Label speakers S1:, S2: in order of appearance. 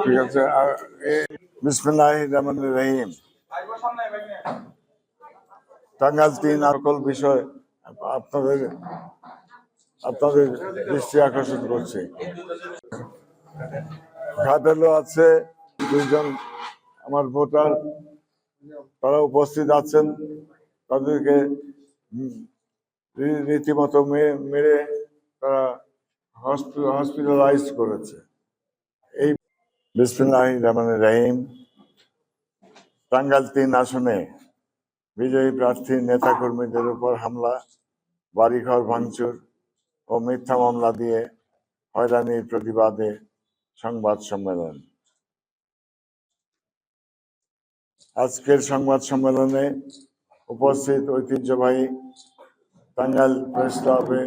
S1: ঠিক আছে। বিসমিল্লাহির রহমানির রহিম। টাঙ্গাইল ৩ সকল বিষয় আপনাদের দৃষ্টি আকর্ষণ করছে। ঘাটেলও আছে 2 জন আমার ভোটার, তারা উপস্থিত আছেন। তাদেরকে রীতিমতো মেরে তারা হসপিটালাইজ করেছে। এই বিসমিল্লাহির রহমানির রহিম। টাঙ্গাইল ৩ আসনে বিজয়ী প্রার্থীর নেতাকর্মীদের উপর হামলা, বাড়িঘর ভাঙচুর ও মিথ্যা মামলা দিয়ে হয়রানির প্রতিবাদে সংবাদ সম্মেলন। আজকের সংবাদ সম্মেলনে উপস্থিত ঐতিহ্যবাহী টাঙ্গাইল প্রেস ক্লাবে